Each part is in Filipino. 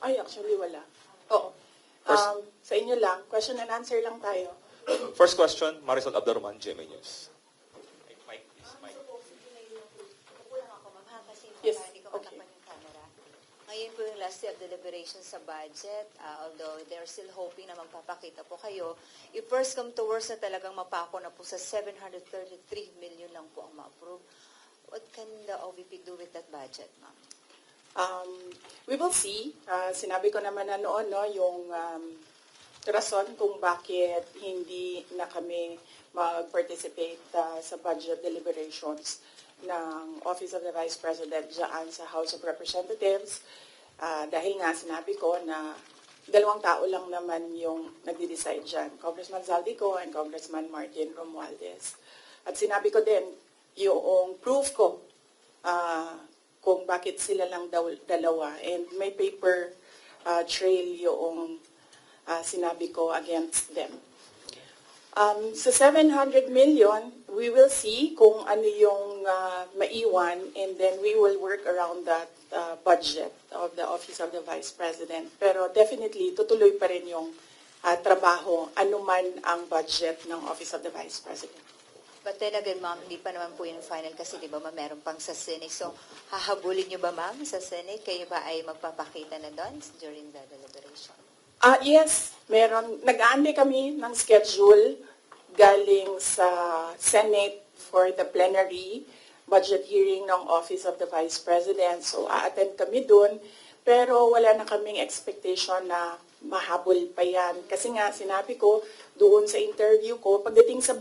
Ay, actually wala. Oo. Sa inyo lang, question and answer lang tayo. First question, Marisol Abdurrahman, GMA News. Mike, please, Mike. Kukulang ako, ma'am, ha? Kasi Yes, hindi ko okay. matakpan yung camera. Ngayon po yung last day of deliberations sa budget, although they're still hoping na magpapakita po kayo, if first come to worst na talagang mapako na po sa 733 million lang po ang ma-approve, what can the OVP do with that budget, ma'am? We will see. Sinabi ko naman na noon, no, yung rason kung bakit hindi na kami mag-participate sa budget deliberations ng Office of the Vice President dyan sa House of Representatives. Dahil nga sinabi ko na dalawang tao lang naman yung nagde-decide dyan, Congressman Zaldico and Congressman Martin Romualdez. At sinabi ko din, yung proof ko kung bakit sila lang dalawa. And may paper trail yung sinabi ko against them. Sa 700 million, we will see kung ano yung maiwan, and then we will work around that budget of the Office of the Vice President. Pero definitely, tutuloy pa rin yung trabaho, anuman ang budget ng Office of the Vice President. But then again, ma'am, hindi pa naman po yung final kasi di ba, ma'am, meron pang sa Senate. So, hahabulin nyo ba, ma'am, sa Senate? Kayo ba ay magpapakita na doon during the deliberation? Yes, meron. Nag-aantay kami ng schedule galing sa Senate for the plenary budget hearing ng Office of the Vice President. So, a-attend kami doon. Pero wala na kaming expectation na mahabol pa yan. Kasi nga, sinabi ko doon sa interview ko, pagdating sa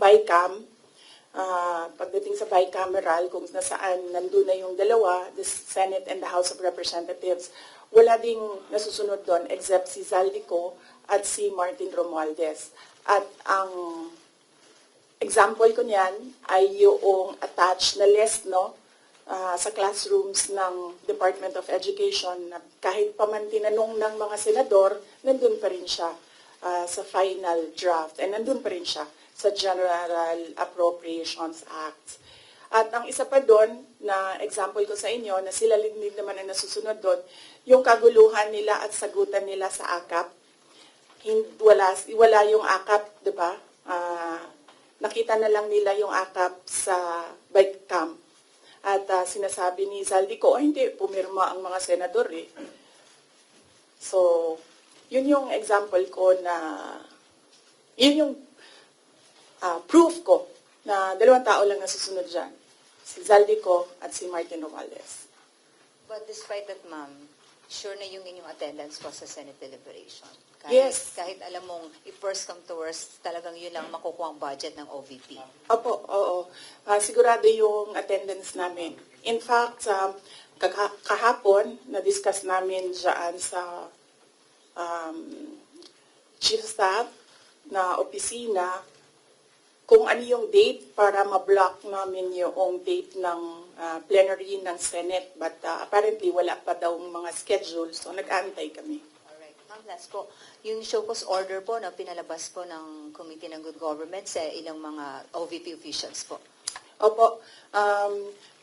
bicameral, kung nasaan nandun na yung dalawa, the Senate and the House of Representatives, wala ding nasusunod doon except si Zaldico at si Martin Romualdez. At ang example ko niyan ay yung attached na list, no, sa classrooms ng Department of Education, na kahit pa man tinanong ng mga senador, nandun pa rin siya sa final draft, and nandun pa rin siya sa General Appropriations Act. At ang isa pa doon, na example ko sa inyo, na sila din naman ang nasusunod doon, yung kaguluhan nila at sagutan nila sa AKAP. Wala yung AKAP, di ba? Nakita na lang nila yung AKAP sa bike camp. At sinasabi ni Zaldico, hindi, pumirma ang mga senador eh. So, yun yung example ko na, yun yung proof ko na dalawang tao lang nasusunod dyan. Si Zaldico at si Martin Romualdez. But despite that, ma'am, sure na yung inyong attendance po sa Senate deliberation? Yes. Kahit alam mong, if first come to worst, talagang yun lang makukuha ang budget ng OVP. Opo, oo. Sigurado yung attendance namin. In fact, kahapon, na-discuss namin dyan sa Chief Staff na opisina kung ano yung date para ma-block namin yung date ng plenary ng Senate. But apparently, wala pa daw mga schedule, so nag-aantay kami. Alright. Ma'am, last po, yung show cause order po na pinalabas po ng Committee ng Good Government sa ilang mga OVP officials po. Opo,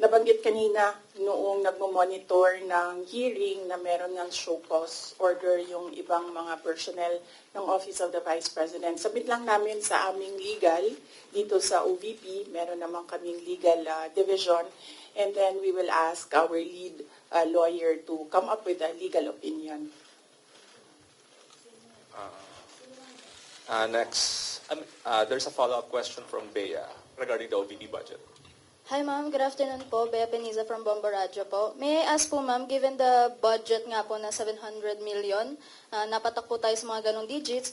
nabanggit kanina noong nagmo-monitor ng hearing na meron ng show cause order yung ibang mga personnel ng Office of the Vice President. Submit lang namin sa aming legal dito sa OVP, meron naman kaming legal division, and then we will ask our lead lawyer to come up with a legal opinion. Next, there's a follow-up question from Bea regarding the OVP budget. Hi ma'am, good afternoon po. Bea Peniza from Bomba Radio po. May I ask po ma'am, given the budget nga po na 700 million, napatak po tayo sa mga ganong digits,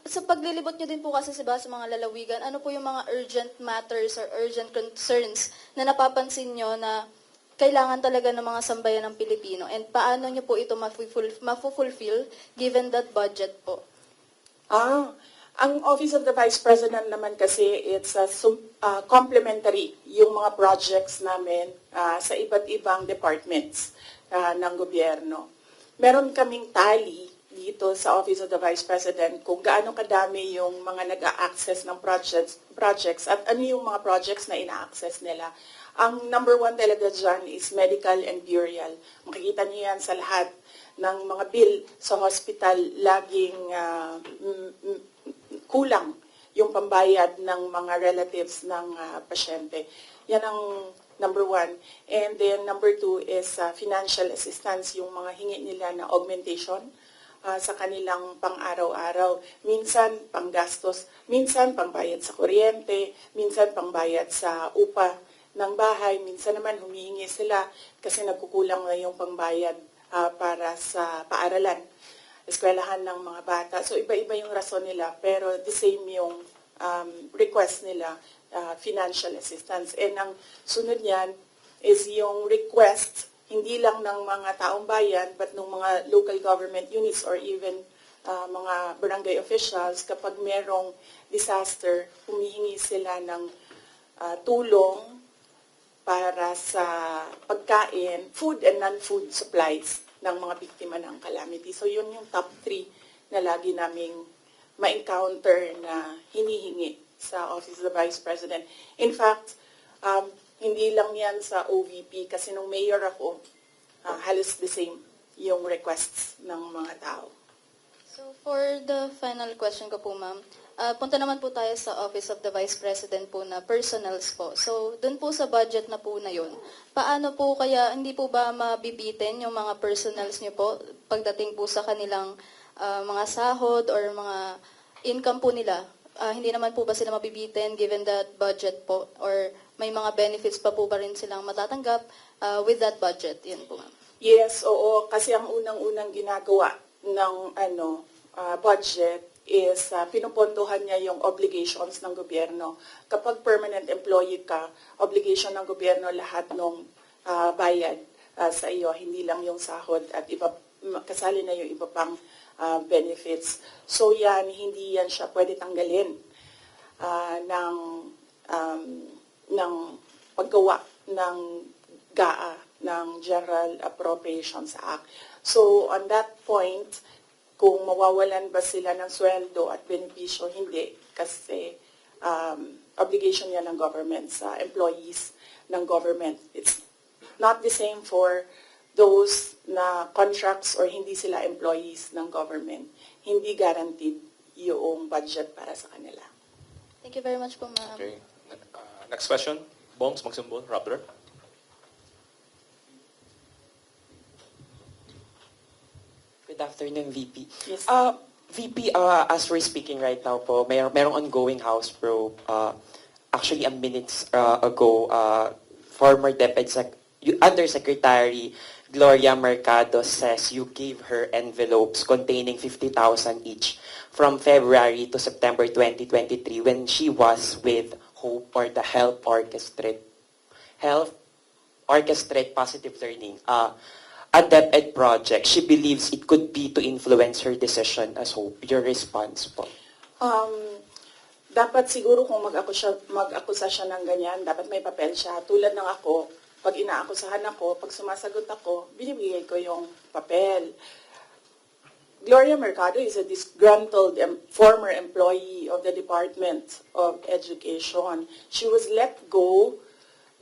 sa paglilibot nyo din po kasi sa mga lalawigan, ano po yung mga urgent matters or urgent concerns na napapansin nyo na kailangan talaga ng mga sambayan ng Pilipino, and paano nyo po ito mafulfill given that budget po? Ang Office of the Vice President naman kasi, it's complementary yung mga projects namin sa iba't ibang departments ng gobyerno. Meron kaming tally dito sa Office of the Vice President kung gaano kadami yung mga nag-a-access ng projects at ano yung mga projects na ina-access nila. Ang number one talaga dyan is medical and burial. Makikita niyo yan sa lahat ng mga bill sa hospital, laging kulang yung pambayad ng mga relatives ng pasyente. Yan ang number one. And then number two is financial assistance, yung mga hingi nila na augmentation sa kanilang pang-araw-araw. Minsan panggastos, minsan pangbayad sa kuryente, minsan pangbayad sa upa ng bahay, minsan naman humihingi sila kasi nagkukulang na yung pangbayad para sa paaralan, eskwelahan ng mga bata. So iba-iba yung rason nila, pero the same yung request nila, financial assistance. And ang sunod niyan is yung request, hindi lang ng mga taong bayan, but ng mga local government units or even mga barangay officials. Kapag merong disaster, humihingi sila ng tulong para sa pagkain, food and non-food supplies ng mga biktima ng calamity. So yun yung top 3 na lagi naming ma-encounter na hinihingi sa Office of the Vice President. In fact, hindi lang yan sa OVP kasi nung mayor ako, halos the same yung requests ng mga tao. So for the final question ko po, ma'am, punta naman po tayo sa Office of the Vice President po na personals po. So dun po sa budget na po na yun, paano po kaya, hindi po ba mabibitin yung mga personals niyo po pagdating po sa kanilang mga sahod or mga income po nila? Hindi naman po ba sila mabibitin given that budget po? Or may mga benefits pa po ba rin silang matatanggap with that budget? Yun po, ma'am. Yes, oo. Kasi ang unang-unang ginagawa ng budget is pinupondohan niya yung obligations ng gobyerno. Kapag permanent employee ka, obligation ng gobyerno lahat ng bayad sa iyo, hindi lang yung sahod at iba, kasali na yung iba pang benefits. So yan, hindi yan siya pwede tanggalin ng paggawa ng GAA, ng General Appropriations Act. So on that point, kung mawawalan ba sila ng sweldo at benepisyo, hindi. Kasi obligation yan ng government sa employees ng government. It's not the same for those na contracts or hindi sila employees ng government. Hindi guaranteed yung budget para sa kanila. Thank you very much po, ma'am. Okay. Next question. Bongs, Magsumbol, Rappler. Good afternoon, VP. Yes. VP, as we're speaking right now po, merong ongoing House probe. Actually, minutes ago, former Undersecretary Gloria Mercado says you gave her envelopes containing 50,000 each from February to September 2023 when she was with HOPE or the Health Orchestrate Positive Learning. A DepEd project, she believes it could be to influence her decision as HOPE. Your response po? Dapat siguro kung mag-akusa siya ng ganyan, dapat may papel siya. Tulad ng ako, pag inaakusahan ako, pag sumasagot ako, binibigay ko yung papel. Gloria Mercado is a disgruntled former employee of the Department of Education. She was let go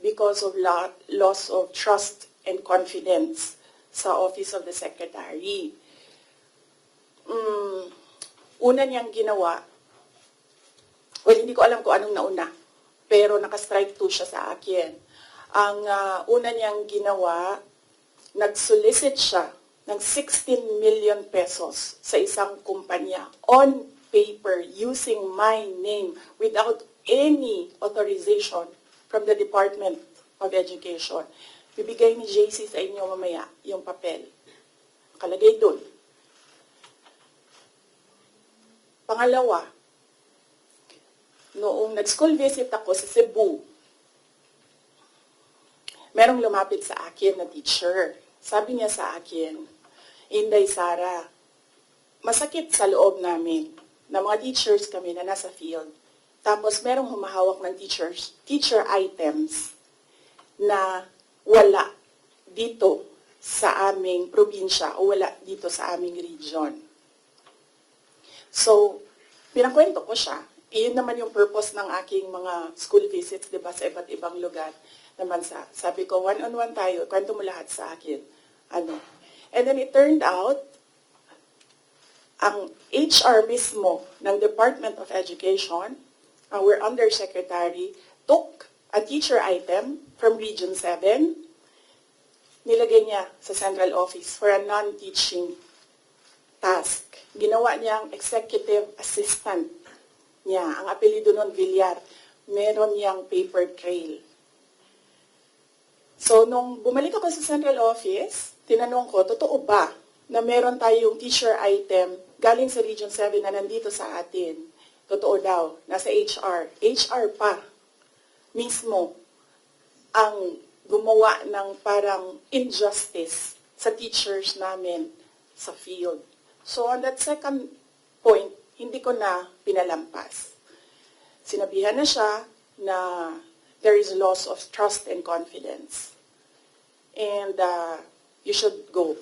because of loss of trust and confidence sa Office of the Secretary. Una niyang ginawa, well, hindi ko alam kung anong nauna, pero naka-strike 2 siya sa akin. Ang una niyang ginawa, nag-solicit siya ng 16 million pesos sa isang kumpanya on paper using my name without any authorization from the Department of Education. Bibigay ni JC sa inyo mamaya yung papel. Nakalagay doon. Pangalawa, noong nag-school visit ako sa Cebu, merong lumapit sa akin na teacher. Sabi niya sa akin, Inday Sara, masakit sa loob namin na mga teachers kami na nasa field. Tapos merong humahawak ng teacher items na wala dito sa aming probinsya o wala dito sa aming region. So, pinakwento ko siya. Iyon naman yung purpose ng aking mga school visits, di ba, sa iba't ibang lugar na bansa. Sabi ko, one-on-one tayo, kwento mo lahat sa akin. And then it turned out, ang HR mismo ng Department of Education, our undersecretary, took a teacher item from Region 7, nilagay niya sa central office for a non-teaching task. Ginawa niyang executive assistant niya. Ang apelido nun, Villar. Meron niyang paper trail. So, nung bumalik ako sa central office, tinanong ko, totoo ba na meron tayong teacher item galing sa Region 7 na nandito sa atin? Totoo daw, nasa HR. HR pa mismo ang gumawa ng parang injustice sa teachers namin sa field. So on that second point, hindi ko na pinalampas. Sinabihan na siya na there is loss of trust and confidence. And you should go.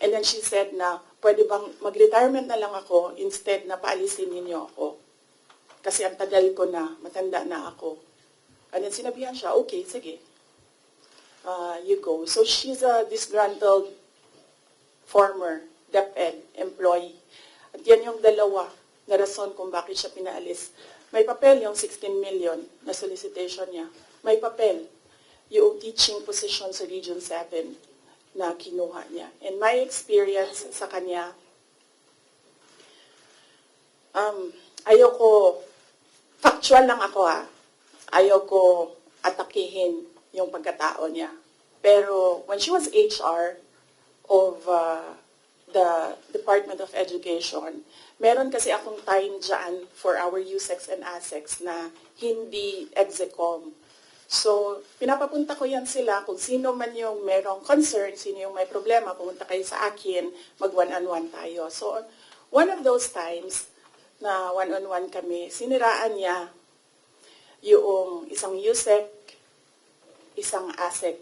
And then she said na, pwede bang mag-retirement na lang ako instead na paalisin ninyo ako. Kasi ang tagal ko na, matanda na ako. And then sinabihan siya, okay, sige. You go. So she's a disgruntled former DepEd employee. At yan yung dalawa na rason kung bakit siya pinaalis. May papel yung 16 million na solicitation niya. May papel yung teaching position sa Region 7 na kinuha niya. And my experience sa kanya, ayoko, factual lang ako ayoko atakihin yung pagkatao niya. Pero when she was HR of the Department of Education, meron kasi akong time dyan for our USEX and ASEX na hindi execom. So, pinapapunta ko yan sila kung sino man yung merong concern, sino yung may problema, pumunta kayo sa akin, mag one-on-one tayo. So, one of those times na one-on-one kami, siniraan niya yung isang USEC, isang ASEC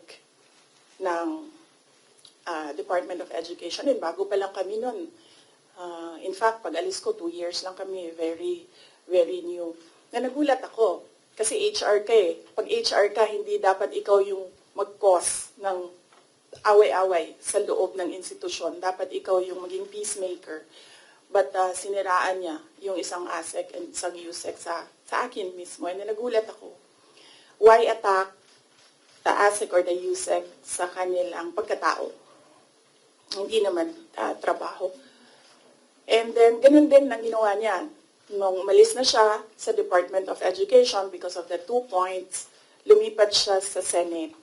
ng Department of Education. And bago pa lang kami nun. In fact, pag alis ko, 2 years lang kami, very, very new. Na nagulat ako. Kasi HR ka eh. Pag HR ka, hindi dapat ikaw yung mag-cause ng away-away sa loob ng institusyon. Dapat ikaw yung maging peacemaker. But siniraan niya yung isang ASEC and isang USEC sa akin mismo. And nagulat ako. Why attack the ASEC or the USEC sa kanilang pagkatao? Hindi naman trabaho. And then, ganun din ang ginawa niya. Nung umalis na siya sa Department of Education because of the 2 points, lumipat siya sa Senate.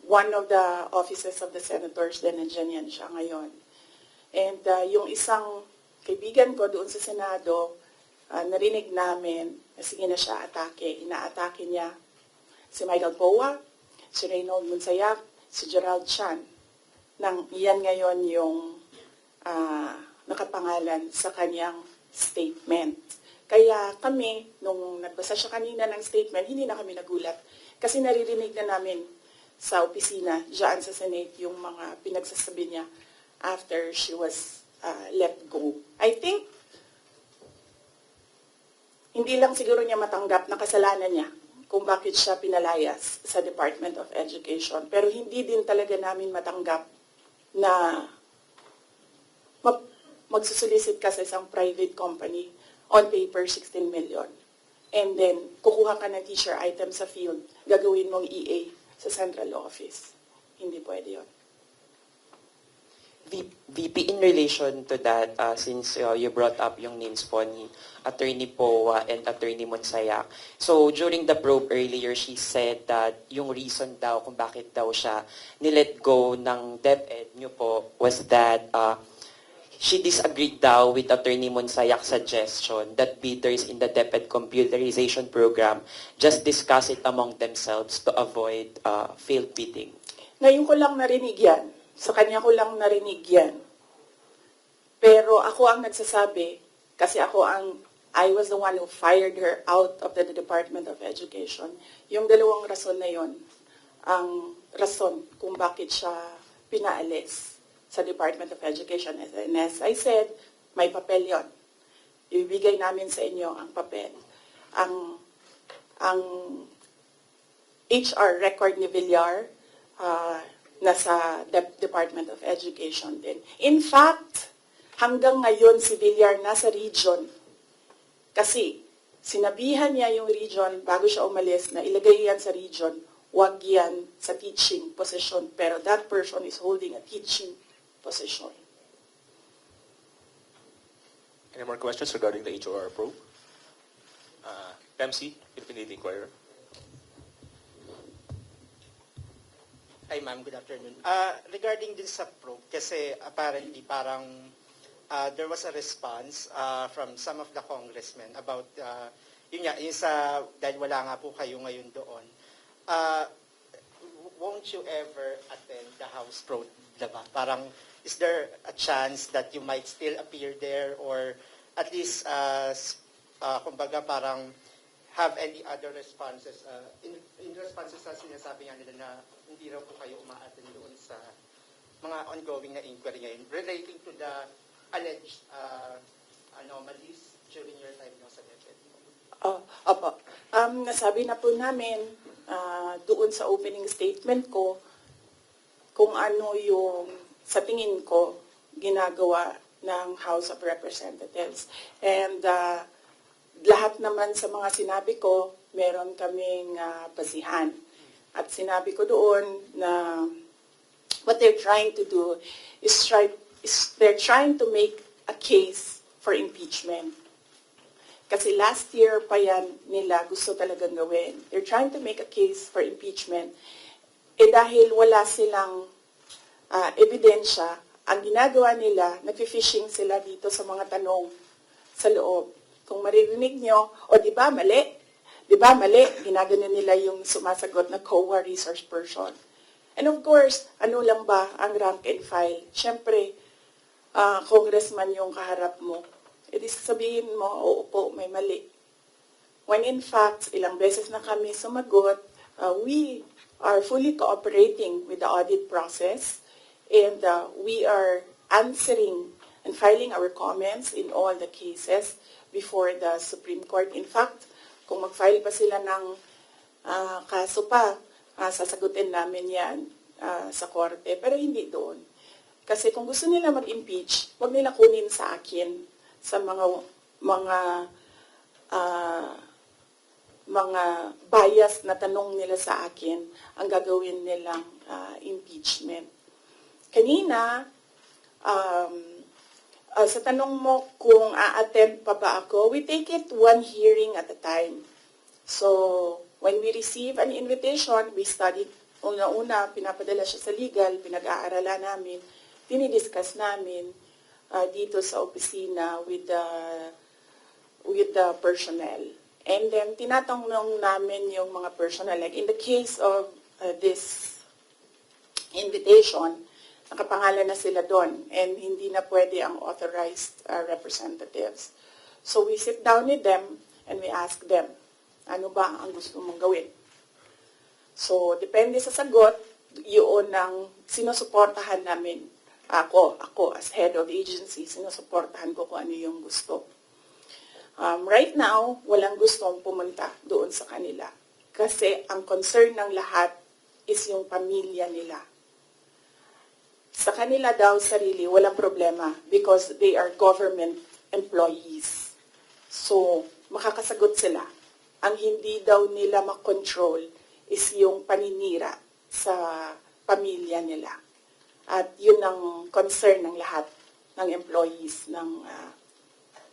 One of the offices of the senators, then nandiyan yan siya ngayon. And yung isang kaibigan ko doon sa Senado, narinig namin na sige na siya atake. Inaatake niya si Michael Poa, si Reynold Monsayak, si Gerald Chan. Yan ngayon yung nakapangalan sa kanyang statement. Kaya kami, nung nagbasa siya kanina ng statement, hindi na kami nagulat. Kasi naririnig na namin sa opisina, dyan sa Senate, yung mga pinagsasabi niya after she was let go. I think, hindi lang siguro niya matanggap na kasalanan niya kung bakit siya pinalayas sa Department of Education. Pero hindi din talaga namin matanggap na magsusolicit ka sa isang private company on paper 16 million. And then, kukuha ka ng teacher item sa field, gagawin mong EA sa central office. Hindi pwede yun. VP, in relation to that, since you brought up yung names po ni Attorney Poa and Attorney Monsayak. So, during the probe earlier, she said that yung reason daw kung bakit daw siya nilet go ng DepEd nyo po was that she disagreed daw with Attorney Monsayak's suggestion that bidders in the DepEd computerization program just discuss it among themselves to avoid failed bidding. Ngayon ko lang narinig yan. Sa kanya ko lang narinig yan. Pero ako ang nagsasabi, kasi I was the one who fired her out of the Department of Education. Yung dalawang rason na yon, ang rason kung bakit siya pinaalis sa Department of Education. And as I said, may papel yon. Ibibigay namin sa inyo ang papel. Ang HR record ni Villar, nasa Department of Education din. In fact, hanggang ngayon si Villar nasa region kasi sinabihan niya yung region bago siya umalis na ilagay yan sa region, wag yan sa teaching position, pero that person is holding a teaching position. Any more questions regarding the HOR probe? MC, Philippine Daily Inquirer. Hi ma'am, good afternoon. Regarding din sa probe, kasi apparently parang there was a response from some of the congressmen about, yun nga, yung sa, dahil wala nga po kayo ngayon doon, won't you ever attend the House probe, diba? Parang, is there a chance that you might still appear there or at least, kumbaga parang, have any other responses, in responses sa sinasabi nga nila na hindi raw po kayo umaattend doon sa mga ongoing na inquiry ngayon relating to the alleged anomalies during your time sa DepEd. Opo. Nasabi na po namin doon sa opening statement ko kung ano yung sa tingin ko ginagawa ng House of Representatives. And lahat naman sa mga sinabi ko, meron kaming basihan. At sinabi ko doon na what they're trying to do is they're trying to make a case for impeachment. Kasi last year pa yan nila gusto talagang gawin. They're trying to make a case for impeachment. Eh dahil wala silang ebidensya, ang ginagawa nila, nag-fishing sila dito sa mga tanong sa loob. Kung maririnig nyo, o di ba mali? Di ba mali? Ginagano nila yung sumasagot na COA resource person. And of course, ano lang ba ang rank and file? Siyempre, congressman yung kaharap mo. E di sasabihin mo, oo po, may mali. When in fact, ilang beses na kami sumagot, we are fully cooperating with the audit process and we are answering and filing our comments in all the cases before the Supreme Court. In fact, kung mag-file pa sila ng kaso pa, sasagutin namin yan sa korte, pero hindi doon. Kasi kung gusto nila mag-impeach, wag nila kunin sa akin sa mga bias na tanong nila sa akin ang gagawin nilang impeachment. Kanina, sa tanong mo kung a-attend pa ba ako, we take it one hearing at a time. So, when we receive an invitation, we study, una-una, pinapadala siya sa legal, pinag-aaralan namin, dinidiscuss namin dito sa opisina with the personnel. And then, tinatanong namin yung mga personnel. Like in the case of this invitation, nakapangalan na sila doon and hindi na pwede ang authorized representatives. So we sit down with them and we ask them, ano ba ang gusto mong gawin? So depende sa sagot, yun ang sinusuportahan namin. Ako as head of agency, sinusuportahan ko kung ano yung gusto. Right now, walang gustong pumunta doon sa kanila. Kasi ang concern ng lahat is yung pamilya nila. Sa kanila daw sarili, walang problema because they are government employees. So, makakasagot sila. Ang hindi daw nila makontrol is yung paninira sa pamilya nila. At yun ang concern ng lahat ng employees ng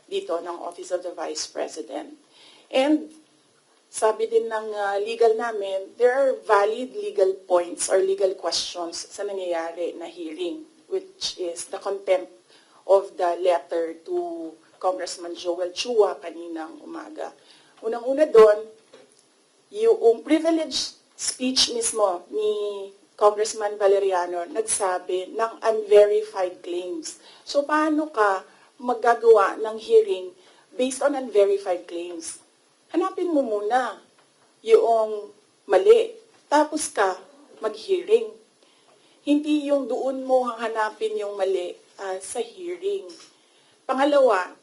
dito ng Office of the Vice President. And sabi din ng legal namin, there are valid legal points or legal questions sa nangyayari na hearing, which is the contempt of the letter to Congressman Joel Chua kaninang umaga. Unang-una doon, yung privileged speech mismo ni Congressman Valeriano nagsabi ng unverified claims. So paano ka maggagawa ng hearing based on unverified claims? Hanapin mo muna yung mali. Tapos ka mag-hearing. Hindi yung doon mo hanapin yung mali sa hearing. Pangalawa,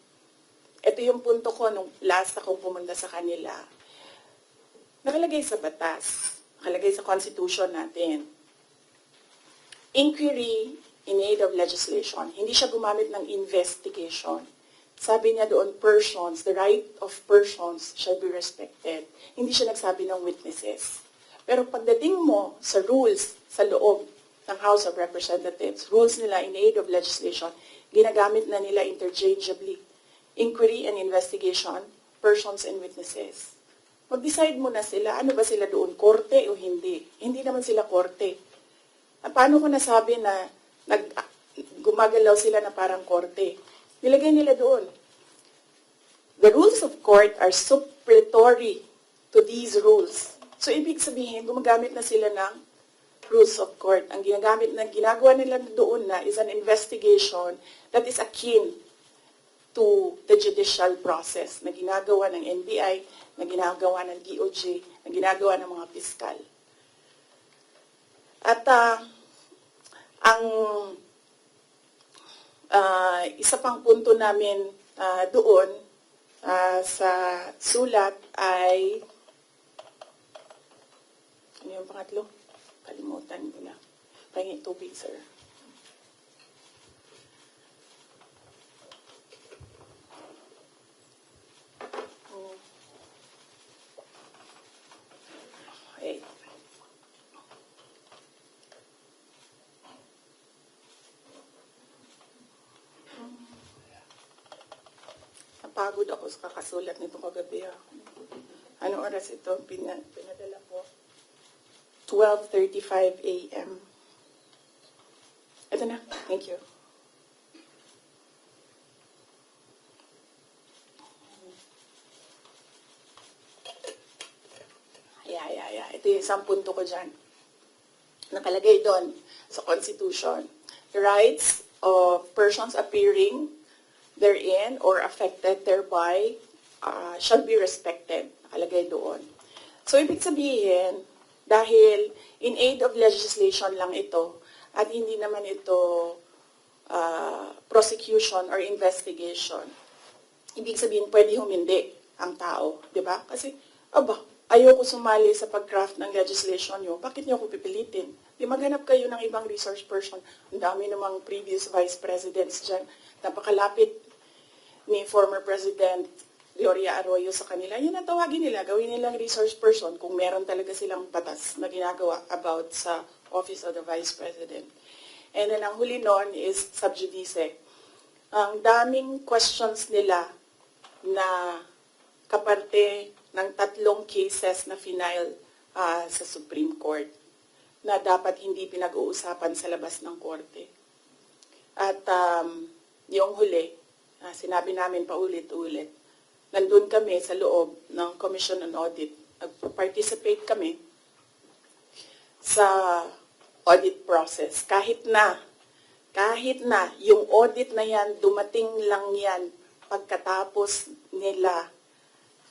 ito yung punto ko nung last akong pumunta sa kanila. Nakalagay sa batas, nakalagay sa constitution natin. inquiry in aid of legislation. Hindi siya gumamit ng investigation. Sabi niya doon, persons, the right of persons shall be respected. Hindi siya nagsabi ng witnesses. Pero pagdating mo sa rules sa loob ng House of Representatives, rules nila in aid of legislation, ginagamit na nila interchangeably. Inquiry and investigation, persons and witnesses. Mag-decide mo na sila, ano ba sila doon, korte o hindi? Hindi naman sila korte. Paano ko nasabi na gumagalaw sila na parang korte? Nilagay nila doon. The rules of court are supplementary to these rules. So, ibig sabihin, gumagamit na sila ng rules of court. Ang ginagawa nila doon na is an investigation that is akin to the judicial process na ginagawa ng NBI, na ginagawa ng DOJ, na ginagawa ng mga piskal. At ang isa pang punto namin doon sa sulat ay, ano yung pangatlo? Kalimutan ko na. Pahingin tubig, sir. Wait. Napagod ako sa kakasulat nito kagabi. Anong oras ito? Pinadala ko. 12:35 a.m. Ito na. Thank you. Yeah. Ito yung isang punto ko dyan. Nakalagay doon sa Constitution. The rights of persons appearing therein or affected thereby shall be respected. Nakalagay doon. So, ibig sabihin, dahil in aid of legislation lang ito, at hindi naman ito prosecution or investigation, ibig sabihin, pwede humindi ang tao. Diba? Kasi, ayoko sumali sa pag-craft ng legislation nyo, bakit nyo ako pipilitin? Di maghanap kayo ng ibang resource person. Ang dami namang previous vice presidents dyan. Napakalapit ni former President Gloria Arroyo sa kanila. Yun ang tawagin nila, gawin nilang resource person kung meron talaga silang batas na ginagawa about sa Office of the Vice President. And then ang huli nun is sub judice. Ang daming questions nila na kaparte ng 3 cases na final sa Supreme Court na dapat hindi pinag-uusapan sa labas ng korte. At yung huli, sinabi namin paulit-ulit, nandun kami sa loob ng Commission on Audit. Nag-participate kami sa audit process. Kahit na yung audit na yan, dumating lang yan pagkatapos nila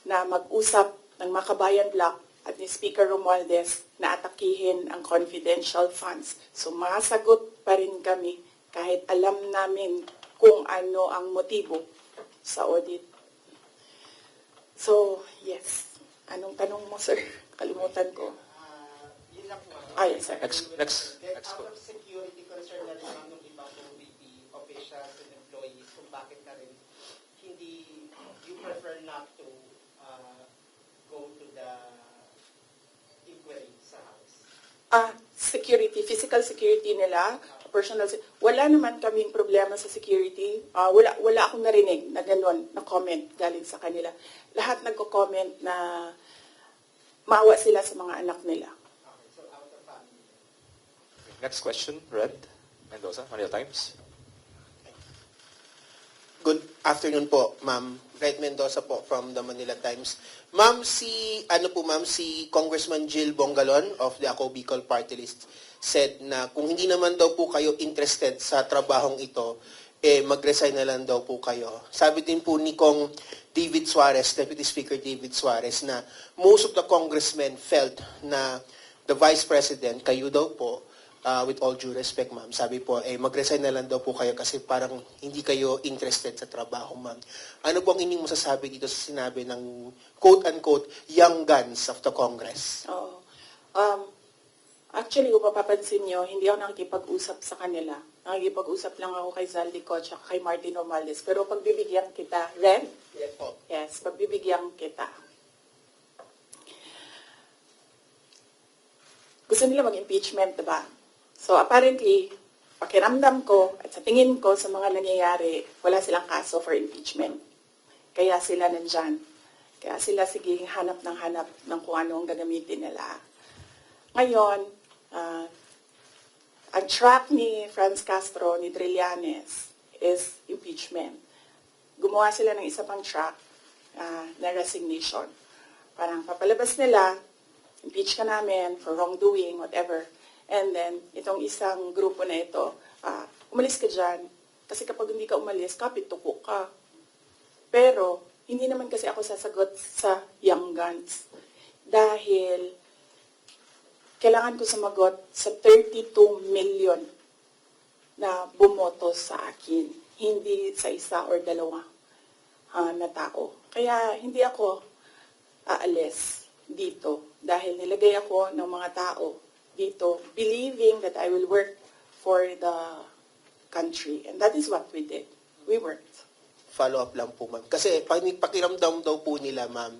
na mag-usap ng Makabayan Block at ni Speaker Romualdez na atakihin ang confidential funds. So, masagot pa rin kami kahit alam namin kung ano ang motibo sa audit. So, yes. Anong tanong mo, sir? Kalimutan ko. Yun lang po. Yes, sir. Next Out of security concern na rin ng ibang VP officials and employees kung bakit na rin hindi, you prefer not to go to the inquiry sa House? Security, physical security nila, wala naman kaming problema sa security. Wala akong narinig na gano'n, na comment galing sa kanila. Lahat nagko-comment na maawa sila sa mga anak nila. Okay, so out of family. Next question, Red Mendoza, Manila Times. Good afternoon po, Ma'am. Red Mendoza po from the Manila Times. Ma'am, si Congressman Jill Bongalon of the Ako Bicol Party List said na kung hindi naman daw po kayo interested sa trabahong ito, mag-resign na lang daw po kayo. Sabi din po ni Kong David Suarez, Deputy Speaker David Suarez, na most of the congressmen felt na the Vice President, kayo daw po, with all due respect, ma'am, sabi po, mag-resign na lang daw po kayo kasi parang hindi kayo interested sa trabaho, ma'am. Ano po ang inyong masasabi dito sa sinabi ng quote-unquote young guns of the Congress? Oo. Actually, kung mapapansin nyo, hindi ako nakikipag-usap sa kanila. Nakikipag-usap lang ako kay Zaldico at kay Martin Romales. Pero pagbibigyan kita, Ren? Yes po. Yes, pagbibigyan kita. Gusto nila mag-impeachment, diba? So apparently, pakiramdam ko at sa tingin ko sa mga nangyayari, wala silang kaso for impeachment. Kaya sila nandyan. Kaya sila sige hanap ng kung ano ang gagamitin nila. Ngayon, ang track ni Franz Castro, ni Trillanes, is impeachment. Gumawa sila ng isa pang track na resignation. Parang papalabas nila, impeach ka namin for wrongdoing, whatever. And then, itong isang grupo na ito, umalis ka dyan. Kasi kapag hindi ka umalis, kapit tuko ka. Pero, hindi naman kasi ako sasagot sa Young Guns. Dahil, kailangan ko sumagot sa 32 million na bumoto sa akin. Hindi sa isa or dalawa na tao. Kaya, hindi ako aalis dito. Dahil nilagay ako ng mga tao dito, believing that I will work for the country. And that is what we did. We worked. Follow-up lang po, ma'am. Kasi pakiramdam daw po nila, ma'am,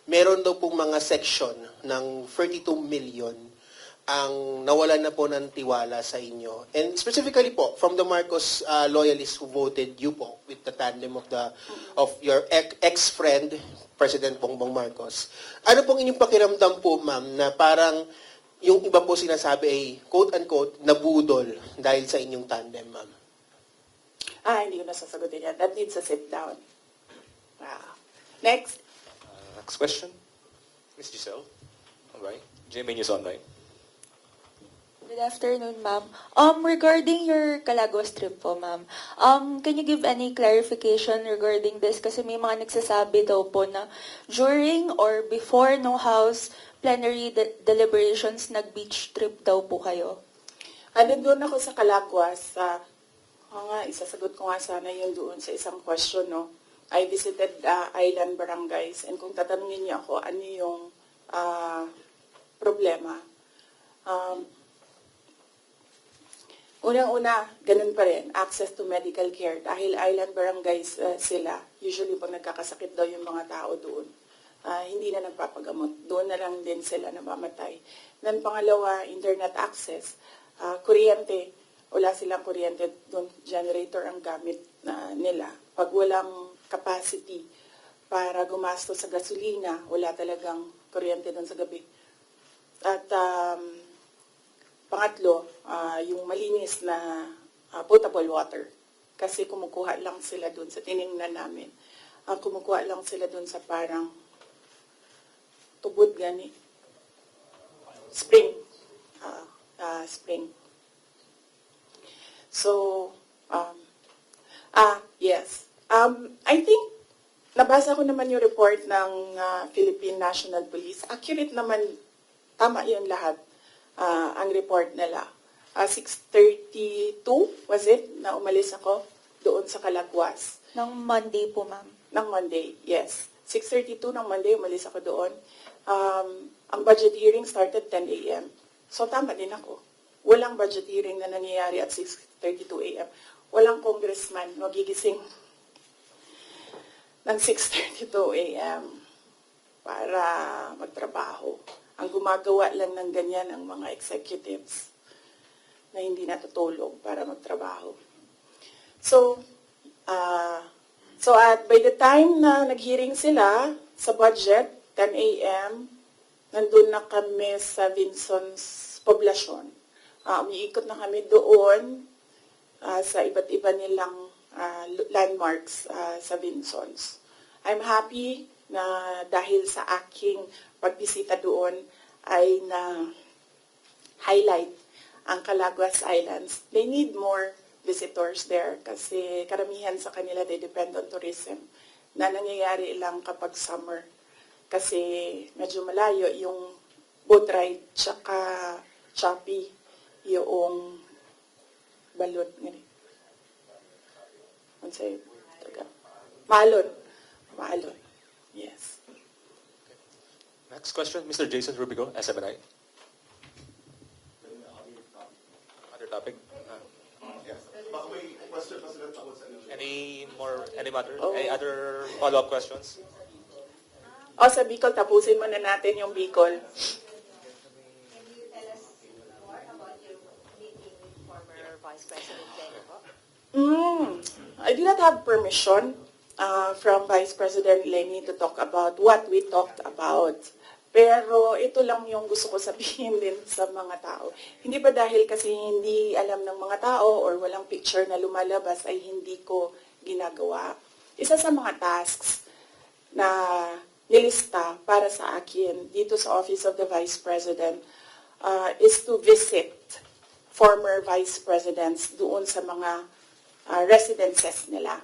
meron daw pong mga section ng 32 million ang nawalan na po ng tiwala sa inyo. And specifically po, from the Marcos loyalists who voted you po with the tandem of your ex-friend, President Bongbong Marcos. Ano pong inyong pakiramdam po, ma'am, na parang yung iba po sinasabi ay quote-unquote nabudol dahil sa inyong tandem, ma'am? Hindi ko nasasagutin yan. That needs a sit down. Next. Next question. Ms. Giselle. All right. GMA News Online. Good afternoon, ma'am. Regarding your Calaguas trip po, ma'am, can you give any clarification regarding this? Kasi may mga nagsasabi daw po na during or before no House plenary deliberations, nag-beach trip daw po kayo. Doon ako sa Calaguas. Isasagot ko nga sana yung doon sa isang question, no? I visited island barangays, and kung tatanungin niyo ako, ano yung problema? Unang-una, ganun pa rin, access to medical care. Dahil island barangays sila, usually pag nagkakasakit daw yung mga tao doon, hindi na nagpapagamot. Doon na lang din sila namamatay. Then pangalawa, internet access. Kuryente, wala silang kuryente doon, generator ang gamit nila. Pag walang capacity para gumasto sa gasolina, wala talagang kuryente doon sa gabi. At pangatlo, yung malinis na potable water. Kasi kumukuha lang sila doon sa tiningnan namin. Kumukuha lang sila doon sa parang tubod gani. Spring. Spring. So, yes. I think, nabasa ko naman yung report ng Philippine National Police. Accurate naman, tama yun lahat, ang report nila. 6:32, was it, na umalis ako doon sa Calaguas. Nung Monday po, ma'am. Ng Monday, yes. 6:32 ng Monday, umalis ako doon. Ang budget hearing started 10 a.m. So, tama din ako. Walang budget hearing na nangyayari at 6:32 a.m. Walang congressman magigising ng 6:32 a.m. para magtrabaho. Ang gumagawa lang ng ganyan ang mga executives na hindi natutulog para magtrabaho. So, by the time na nag-hearing sila sa budget, 10 a.m., nandun na kami sa Vinson's poblasyon. Umiikot na kami doon sa iba't iba nilang landmarks sa Vinson's. I'm happy na dahil sa aking pagbisita doon ay na-highlight ang Calaguas Islands. They need more visitors there kasi karamihan sa kanila they depend on tourism na nangyayari lang kapag summer. Kasi medyo malayo yung boat ride tsaka choppy yung balot. Maalon. Yes. Next question, Mr. Jason Rubigo, SMNI. topic? Yes. Baka may question pa sila tungkol sa issue. Any matter? Oh. Any other follow-up questions? O sa Bicol, tapusin muna natin yung Bicol. Can you tell us more about your meeting with former Vice President Lenny po? I did not have permission from Vice President Lenny to talk about what we talked about. Pero ito lang yung gusto ko sabihin din sa mga tao. Hindi ba dahil kasi hindi alam ng mga tao or walang picture na lumalabas ay hindi ko ginagawa. Isa sa mga tasks na nilista para sa akin dito sa Office of the Vice President is to visit former Vice Presidents doon sa mga residences nila.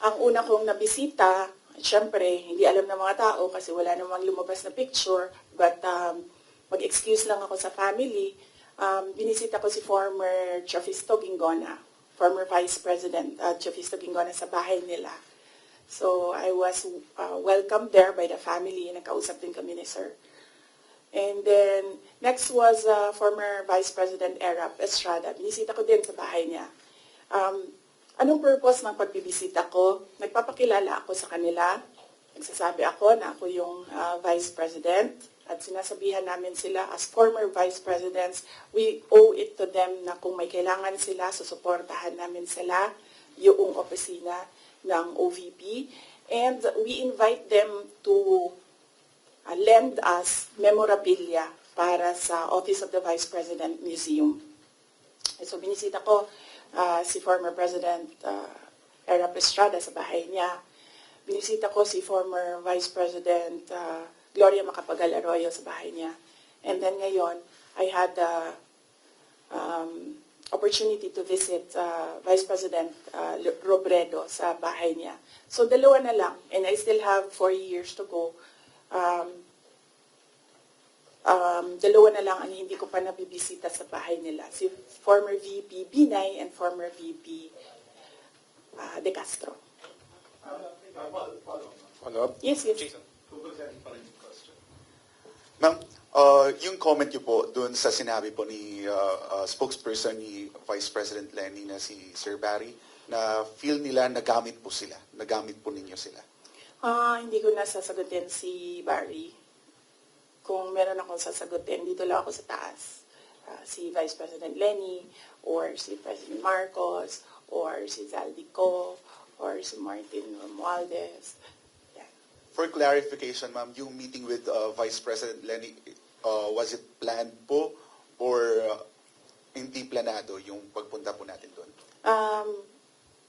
Ang una kong nabisita, syempre, hindi alam ng mga tao kasi wala namang lumabas na picture, but mag-excuse lang ako sa family. Binisita ko si former Chofisto Gingona, former Vice President Chofisto Gingona sa bahay nila. So I was welcomed there by the family, nakausap din kami ni Sir. And then, next was former Vice President Erap Estrada. Binisita ko din sa bahay niya. Anong purpose ng pagbibisita ko? Nagpapakilala ako sa kanila. Nagsasabi ako na ako yung Vice President. At sinasabihan namin sila as former Vice Presidents, we owe it to them na kung may kailangan sila, susuportahan namin sila, yung opisina ng OVP. And we invite them to lend us memorabilia para sa Office of the Vice President Museum. So binisita ko si former President Erap Estrada sa bahay niya. Binisita ko si former Vice President Gloria Macapagal Arroyo sa bahay niya. And then ngayon, I had the opportunity to visit Vice President Robredo sa bahay niya. So dalawa na lang, and I still have 4 years to go. Dalawa na lang ang hindi ko pa nabibisita sa bahay nila. Si former VP Binay and former VP De Castro. Follow-up? Yes, yes. Jason. Ma'am, yung comment niyo po doon sa sinabi po ni spokesperson ni Vice President Lenny na si Sir Barry, na feel nila nagamit po sila, nagamit po ninyo sila. Hindi ko na sasagutin si Barry. Kung meron akong sasagutin, dito lang ako sa taas. Si Vice President Lenny, or si President Marcos, or si Zaldico, or si Martin Romualdez. Yeah. For clarification, ma'am, yung meeting with Vice President Lenny, was it planned po or hindi planado yung pagpunta po natin doon?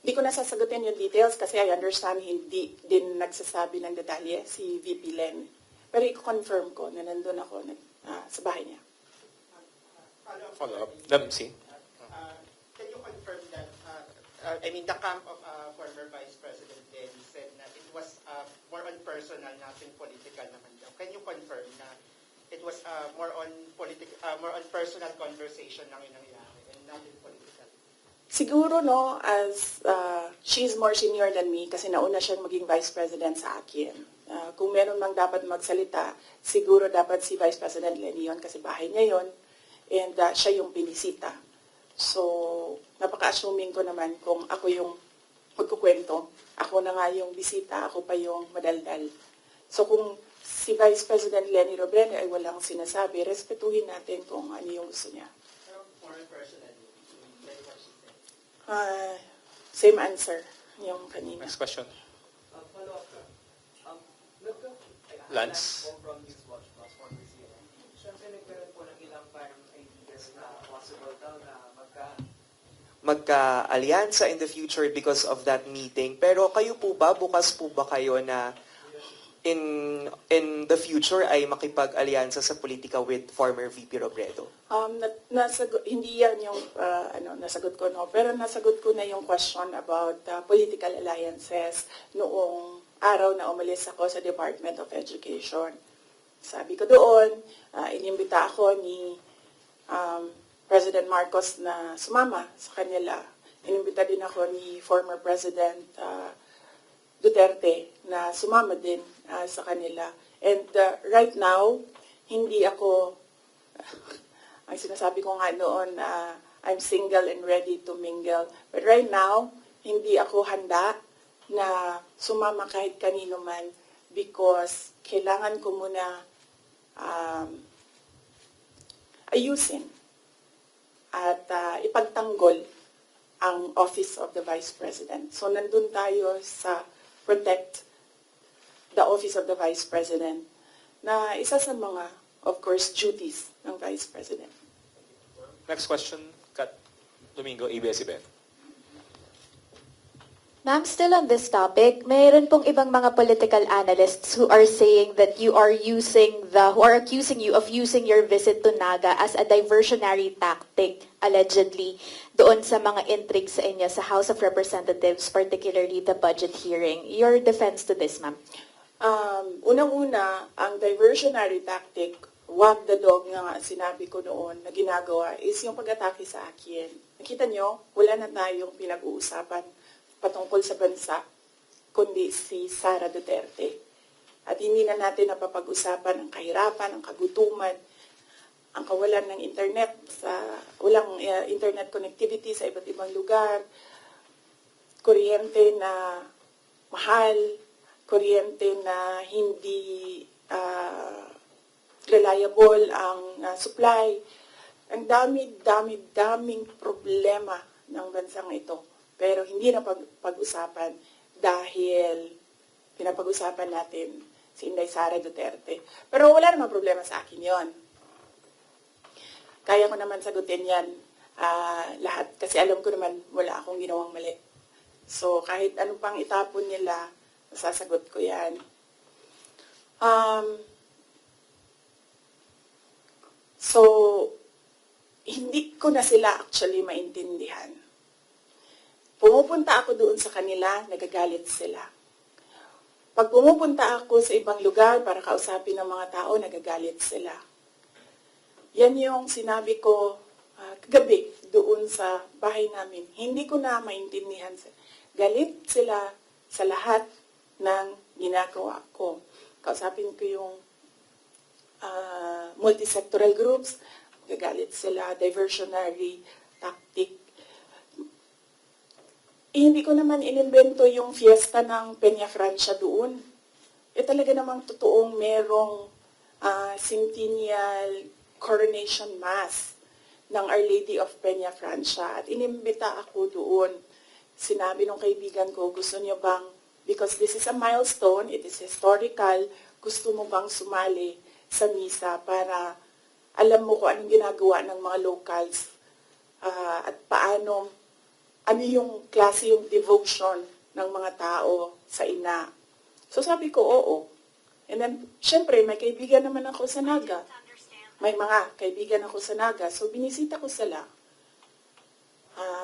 Hindi ko na sasagutin yung details kasi I understand hindi din nagsasabi ng detalye si VP Len. Pero i-confirm ko na nandun ako sa bahay niya. Follow-up. Let me see. Can you confirm that, the camp of former Vice President Lenny said that it was more on personal, nothing political naman daw. Can you confirm na it was more on personal conversation lang yung nangyari and nothing political? Siguro, no, as she's more senior than me kasi nauna siyang maging Vice President sa akin. Kung meron mang dapat magsalita, siguro dapat si Vice President Lenny yun kasi bahay niya yun and siya yung binisita. So, napaka-assuming ko naman kung ako yung magkukwento. Ako na nga yung bisita, ako pa yung madaldal. So, kung si Vice President Lenny Robredo ay walang sinasabi, respetuhin natin kung ano yung gusto niya. Same answer yung kanina. Next question. Lance? Magka-alyansa in the future because of that meeting. Pero kayo po ba, bukas po ba kayo na in the future ay makipag-alyansa sa politika with former VP Robredo? Hindi yan yung nasagot ko, no? Pero nasagot ko na yung question about political alliances noong araw na umalis ako sa Department of Education. Sabi ko doon, inimbita ako ni President Marcos na sumama sa kanila. Inimbita din ako ni former President Duterte na sumama din sa kanila. And right now, hindi ako Ang sinasabi ko nga noon, I'm single and ready to mingle. But right now, hindi ako handa na sumama kahit kanino man because kailangan ko muna ayusin at ipagtanggol ang Office of the Vice President. So nandun tayo sa protect the Office of the Vice President na isa sa mga, of course, duties ng Vice President. Next question, Kat Domingo, ABS-CBN. Ma'am, still on this topic, mayroon pong ibang mga political analysts who are saying that who are accusing you of using your visit to Naga as a diversionary tactic, allegedly, doon sa mga intrigue sa inyo sa House of Representatives, particularly the budget hearing. Your defense to this, ma'am? Unang-una, ang diversionary tactic, wag the dog nga sinabi ko noon na ginagawa is yung pag-atake sa akin. Nakita nyo, wala na tayong pinag-uusapan patungkol sa bansa, kundi si Sara Duterte. At hindi na natin napapag-usapan ang kahirapan, ang kagutuman, ang kawalan ng internet, walang internet connectivity sa iba't ibang lugar, kuryente na mahal, kuryente na hindi reliable ang supply. Ang daming problema ng bansang ito. Pero hindi na pag-usapan dahil pinapag-usapan natin si Inday Sara Duterte. Pero wala namang problema sa akin yon. Kaya ko naman sagutin yan lahat kasi alam ko naman wala akong ginawang mali. So kahit anong pang itapon nila, sasagot ko yan. So, hindi ko na sila actually maintindihan. Pumupunta ako doon sa kanila, nagagalit sila. Pag pumupunta ako sa ibang lugar para kausapin ng mga tao, nagagalit sila. Yan yung sinabi ko kagabi doon sa bahay namin. Hindi ko na maintindihan. Galit sila sa lahat ng ginagawa ko. Kausapin ko yung multisectoral groups, nagagalit sila, diversionary tactic. Hindi ko naman inimbento yung fiesta ng Peña Francia doon. Talaga namang totoong merong centennial coronation mass ng Our Lady of Peña Francia. At inimbita ako doon. Sinabi ng kaibigan ko, gusto niyo bang, because this is a milestone, it is historical, gusto mo bang sumali sa misa para alam mo kung anong ginagawa ng mga locals at paano ano yung klase yung devotion ng mga tao sa ina. So sabi ko, oo. And then, syempre, may kaibigan naman ako sa Naga. May mga kaibigan ako sa Naga. So binisita ko sila.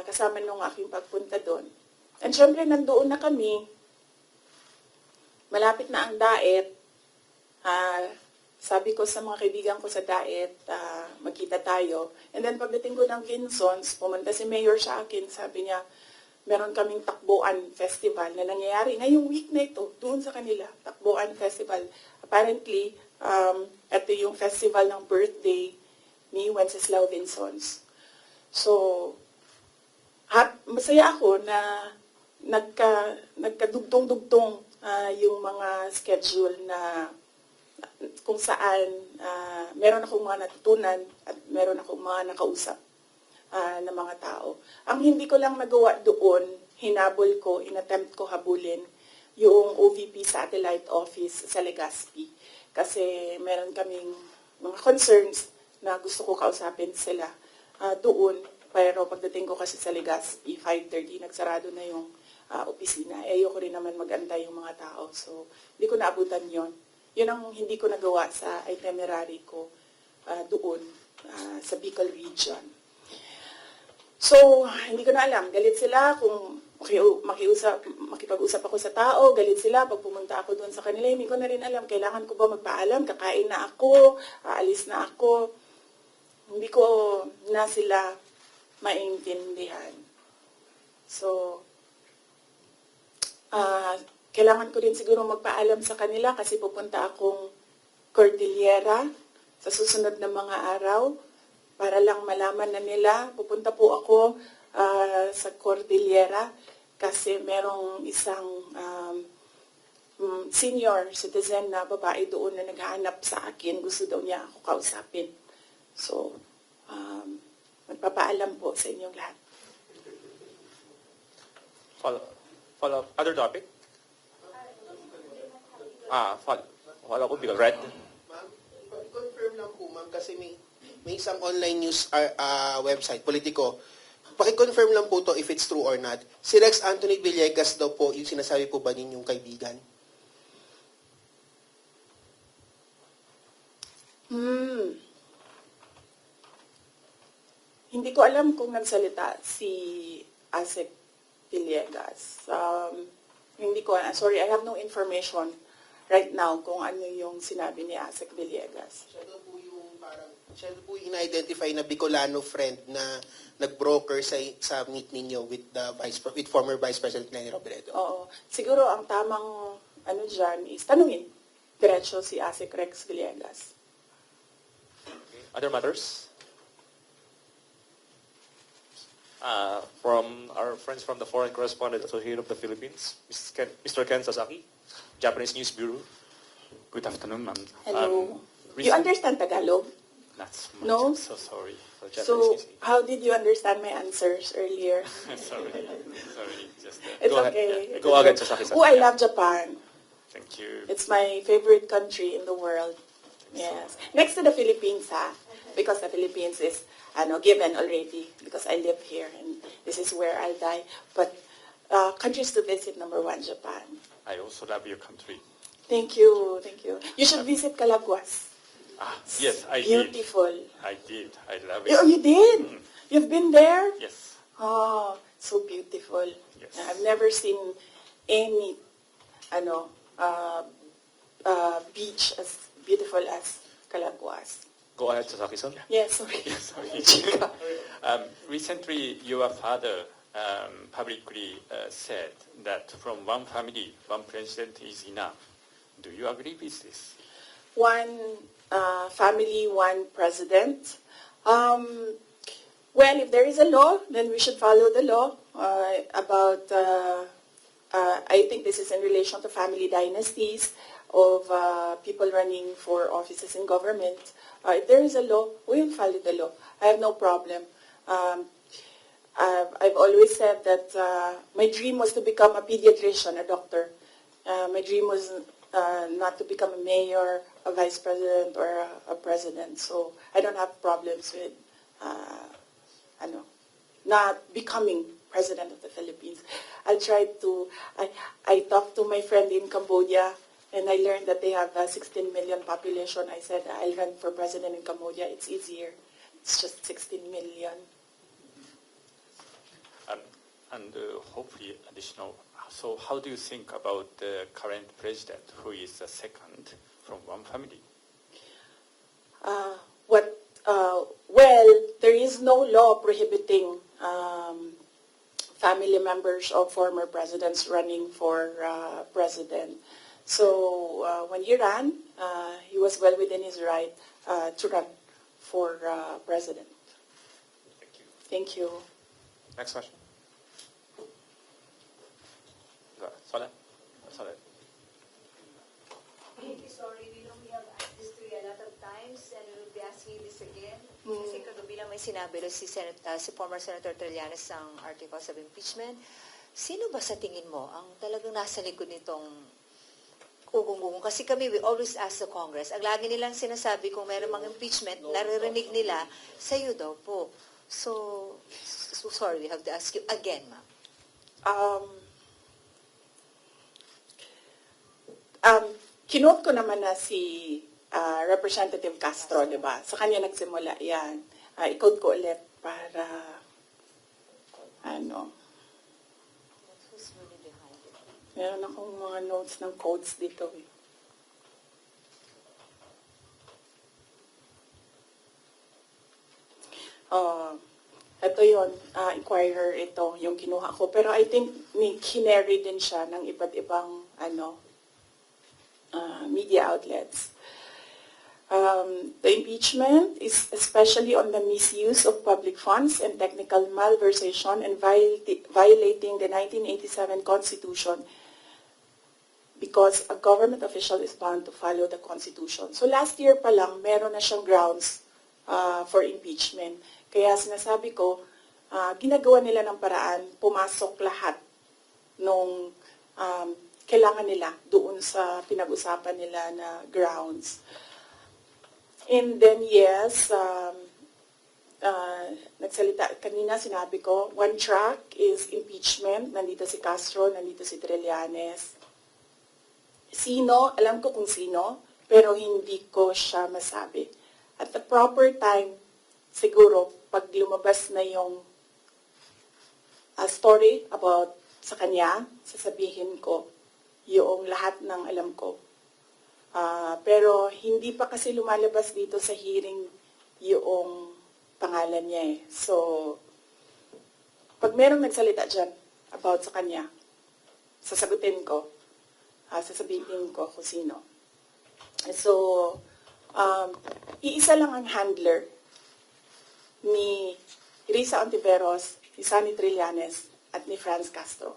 Kasama nung aking pagpunta doon. And syempre, nandoon na kami. Malapit na ang daet. Sabi ko sa mga kaibigan ko sa daet, magkita tayo. And then pagdating ko ng Vinsons, pumunta si Mayor sa akin, sabi niya, meron kaming Takbuan Festival na nangyayari ngayong week na ito, doon sa kanila, Takbuan Festival. Apparently, ito yung festival ng birthday ni Wenceslao Vinsons. So, masaya ako na nagkadugtong-dugtong yung mga schedule na kung saan meron akong mga natutunan at meron akong mga nakausap na mga tao. Ang hindi ko lang nagawa doon, hinabol ko, inattempt ko habulin yung OVP Satellite Office sa Legazpi. Kasi meron kaming mga concerns na gusto ko kausapin sila doon. Pero pagdating ko kasi sa Legazpi, 5:30, nagsarado na yung opisina. Ayoko rin naman mag-antay yung mga tao. So, hindi ko naabutan yon. Yun ang hindi ko nagawa sa itinerary ko doon sa Bicol region. So, hindi ko na alam. Galit sila kung makipag-usap ako sa tao. Galit sila pag pumunta ako doon sa kanila. Hindi ko na rin alam. Kailangan ko ba magpaalam? Kakain na ako? Aalis na ako? Hindi ko na sila maintindihan. So, kailangan ko rin siguro magpaalam sa kanila kasi pupunta akong Cordillera sa susunod na mga araw. para lang malaman na nila, pupunta po ako sa Cordillera kasi merong isang senior citizen na babae doon na naghahanap sa akin. Gusto daw niya ako kausapin. So, magpapaalam po sa inyong lahat. Follow up. Other topic? Follow up would be red. Ma'am, confirm lang po, ma'am, kasi may isang online news website, Politico. Paki-confirm lang po to if it's true or not. Si Rex Anthony Villegas daw po, yung sinasabi po ba ninyong kaibigan? Hindi ko alam kung nagsalita si Asek Villegas. Hindi ko, sorry, I have no information right now kung ano yung sinabi ni Asek Villegas. Siya daw po yung in-identify na Bicolano friend na nag-broker sa meet ninyo with former Vice President Leni Robredo. Oo. Siguro ang tamang ano dyan is tanungin diretso si Asek Rex Villegas. Other matters? From our friends from the Foreign Correspondent Association of the Philippines, Mr. Ken Sasaki, Japanese News Bureau. Good afternoon, ma'am. Hello. You understand Tagalog? Not so much. No? I'm so sorry. For Japanese So, news. how did you understand my answers earlier? Sorry. Just It's Go ahead. okay. Go ahead, Sasaki-san. Oh, I love Japan. thank you. It's my favorite country in the world. Yes. Next to the Philippines, because the Philippines is given already because I live here and this is where I'll die. But countries to visit, number 1, Japan. I also love your country. Thank you. Thank you. You should visit Calaguas. Yes, I Beautiful. did. I did. I love Oh, it. you did? You've been there? Yes. Oh, so beautiful. Yes. I've never seen any beach as beautiful as Calaguas. Go ahead, Sasaki-san. Yes, sorry. Sorry. Recently, your father publicly said that from one family, one president is enough. Do you agree with this? One family, one president. Well, if there is a law, then we should follow the law I think this is in relation to family dynasties of people running for offices in government. If there is a law, we will follow the law. I have no problem. I've always said that my dream was to become a pediatrician, a doctor. My dream was not to become a mayor, a vice president, or a president. So I don't have problems with not becoming president of the Philippines. I talked to my friend in Cambodia, and I learned that they have a 16 million population. I said, I'll run for president in Cambodia. It's easier. It's just 16 million. And hopefully additional. So how do you think about the current president, who is the second from one family? Well, there is no law prohibiting family members of former presidents running for president. So when he ran, he was well within his right to run for president. Thank you. Thank you. Next question. Soleh. Sorry, we have asked this to you a lot of times and we will be asking you this again. Kasi kagabi lang may sinabi si former Senator Trillanes ng articles of impeachment. Sino ba sa tingin mo ang talagang nasa likod nitong ugong-ugong? Kasi kami, we always ask the Congress. Ang lagi nilang sinasabi kung meron mga impeachment, naririnig nila, sa iyo daw po. So sorry, we have to ask you again, ma'am. Kinote ko naman na si Representative Castro, di ba? Sa kanya nagsimula yan. I-quote ko ulit para, Who's really behind it? meron akong mga notes ng codes dito. Ito yon, Inquirer ito, yung kinuha ko. Pero I think kinary din siya ng iba't ibang media outlets. The impeachment is especially on the misuse of public funds and technical malversation and violating the 1987 Constitution because a government official is bound to follow the Constitution. So last year pa lang, meron na siyang grounds for impeachment. Kaya sinasabi ko, ginagawa nila ng paraan, pumasok lahat nung kailangan nila doon sa pinag-usapan nila na grounds. And then yes, nagsalita, kanina sinabi ko, one track is impeachment. Nandito si Castro, nandito si Trillanes. Sino, alam ko kung sino, pero hindi ko siya masabi. At the proper time, siguro, pag lumabas na yung story about sa kanya, sasabihin ko yung lahat ng alam ko. Pero hindi pa kasi lumalabas dito sa hearing yung pangalan niya eh. So, pag merong nagsalita dyan about sa kanya, sasagutin ko, sasabihin ko kung sino. So, iisa lang ang handler ni Risa Ontiveros, ni Sunny Trillanes, at ni Franz Castro.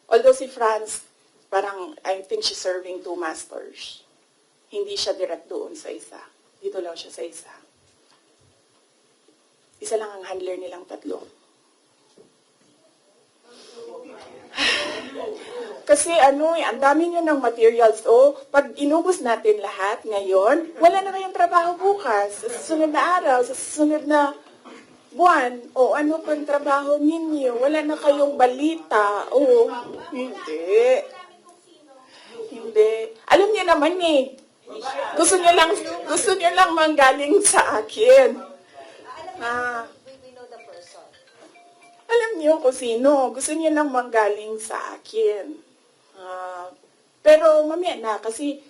Although si Franz, parang I think she's serving two masters. Hindi siya direct doon sa isa. Dito lang siya sa isa. Isa lang ang handler nilang tatlo. Kasi ang dami nyo ng materials. Pag inubos natin lahat ngayon, wala na kayong trabaho bukas. Sa susunod na araw, sa susunod na buwan, ano pang trabaho ninyo? Wala na kayong balita. Hindi. Hindi. Alam niyo naman eh. Gusto niyo lang manggaling sa akin. We know the person. Alam niyo kung sino. Gusto niyo lang manggaling sa akin. Pero mamaya na kasi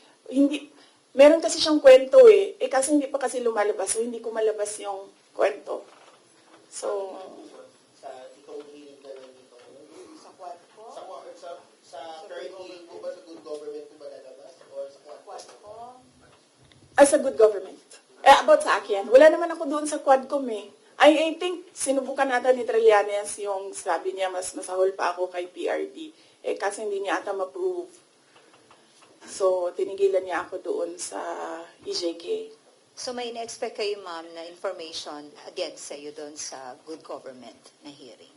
meron kasi siyang kwento eh. Kasi hindi pa kasi lumalabas. So hindi ko malabas yung kwento. So, Sa itong hearing na nandito. Sa quad ko? Sa current hearing po ba, sa good government po ba lalabas? Or sa Quad ko? as a good government. About sa akin, wala naman ako doon sa Quadcom eh. I think sinubukan natin ni Trillanes yung sabi niya mas masahol pa ako kay PRD. Kasi hindi niya ata ma-prove. So, tinigilan niya ako doon sa EJK. So may ina-expect kayo, ma'am, na information against sa'yo doon sa good government na hearing?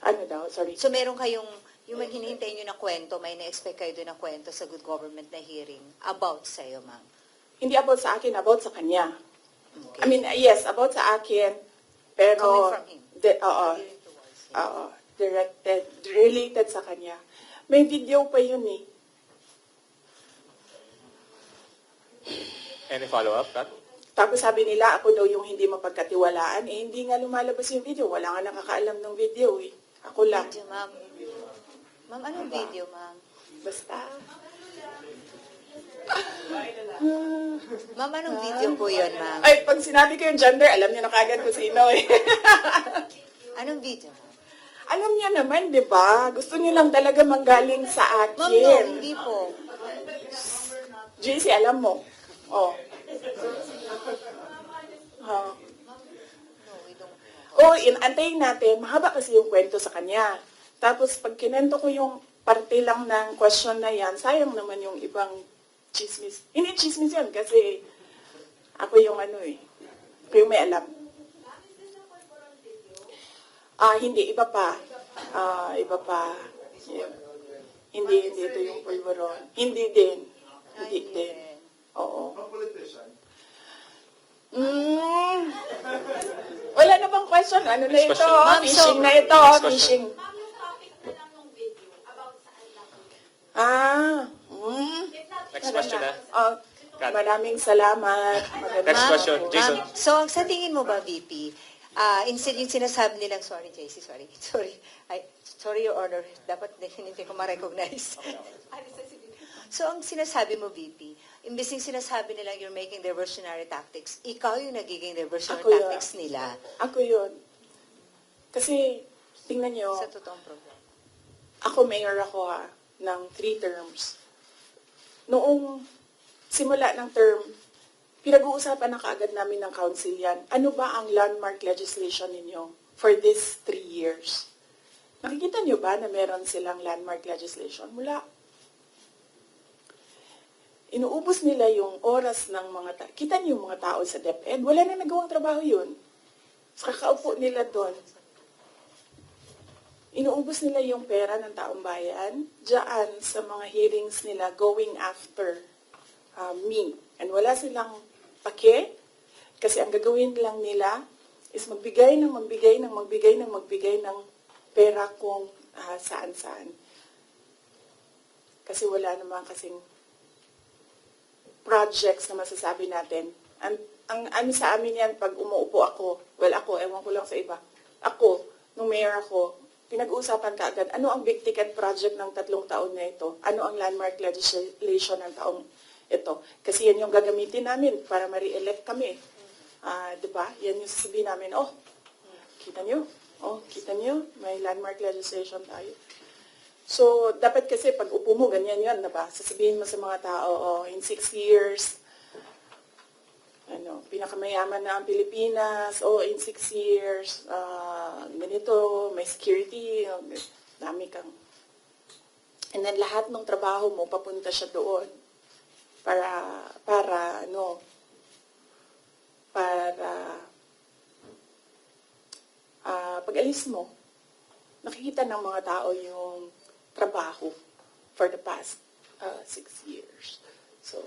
Ano daw? Sorry. So meron kayong, yung hinihintay nyo na kwento, may ina-expect kayo doon na kwento sa good government na hearing about sa'yo, ma'am? Hindi about sa akin, about sa kanya. Okay. I mean, yes, about sa akin. Pero, Coming from him? Gearing towards him. Directed, related sa kanya. May video pa yun eh. Any follow-up, Kat? Tapos sabi nila, ako daw yung hindi mapagkatiwalaan. Hindi nga lumalabas yung video. Wala nga nakakaalam ng video eh. Ako lang. Video, ma'am. Ma'am, anong video, ma'am? Basta. Ma'am, anong video po yun, ma'am? Ay, pag sinabi ko yung gender, alam niyo na kagad kung sino eh. Anong video, ma'am? Alam niya naman, di ba? Gusto niyo lang talaga manggaling sa akin. Ma'am, no, hindi po. JC, alam mo. Oh. No, we don't. Antayin natin. Mahaba kasi yung kwento sa kanya. Tapos, pag kinento ko yung parte lang ng question na yan, sayang naman yung ibang chismis. Hindi chismis yan kasi ako yung ako yung may alam. Hindi. Iba pa. Iba pa. Yeah. Hindi ito yung pulveron. Hindi din. Hindi din. Oo. Wala na bang question? Ano na Next ito? question. Ma'am, Fishing so- na ito. Next question. Fishing. Next question, Maraming salamat. Magandang Next Ma'am, question, hapon. Jason. ma'am, so, sa tingin mo ba, VP, instead yung sinasabi nilang, sorry, JC, sorry, Your Honor, dapat hindi ko ma-recognize. So, ang sinasabi mo, VP, imbis yung sinasabi nilang you're making diversionary tactics, ikaw yung nagiging diversionary Ako yun. tactics nila Ako yun. Kasi, tingnan nyo, sa totoong program. ako mayor ako ng 3 terms. noong simula ng term, pinag-uusapan na kaagad namin ng council yan. Ano ba ang landmark legislation ninyo for these 3 years? Nakikita nyo ba na meron silang landmark legislation? Wala. Inuubos nila yung oras ng mga tao. Kita niyo yung mga tao sa DepEd, wala na nagawang trabaho yun. Kakaupo nila doon. Inuubos nila yung pera ng taong bayan diyan sa mga hearings nila going after me. And wala silang pake kasi ang gagawin lang nila is magbigay ng pera kung saan-saan. Kasi wala naman kasing projects na masasabi natin. Ang ano sa amin yan, pag umuupo ako, ewan ko lang sa iba, ako, nung mayor ako, pinag-uusapan ka agad, ano ang big ticket project ng 3 taon na ito? Ano ang landmark legislation ng taong ito? Kasi yan yung gagamitin namin para ma-re-elect kami. Diba? Yan yung sasabihin namin, kita nyo? May landmark legislation tayo. So, dapat kasi pag upo mo, ganyan yan, diba? Sasabihin mo sa mga tao, in 6 years, pinakamayaman na ang Pilipinas, in 6 years, ganito, may security, dami kang. And then lahat ng trabaho mo, papunta siya doon para pag alis mo, nakikita ng mga tao yung trabaho for the past 6 years. So,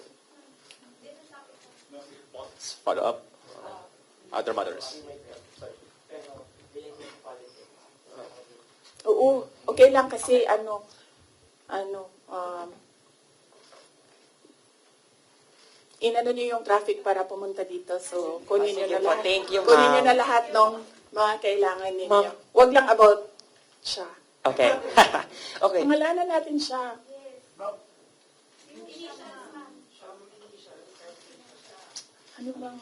Follow up. Other matters. oo, okay lang kasi inano niyo yung traffic para pumunta dito. So, kunin niyo Sige na po. lahat. Thank you, Kunin ma'am. niyo na lahat ng mga kailangan ninyo. Ma'am. Huwag lang about siya. Okay. Okay. Pangalanan natin siya. Ano bang...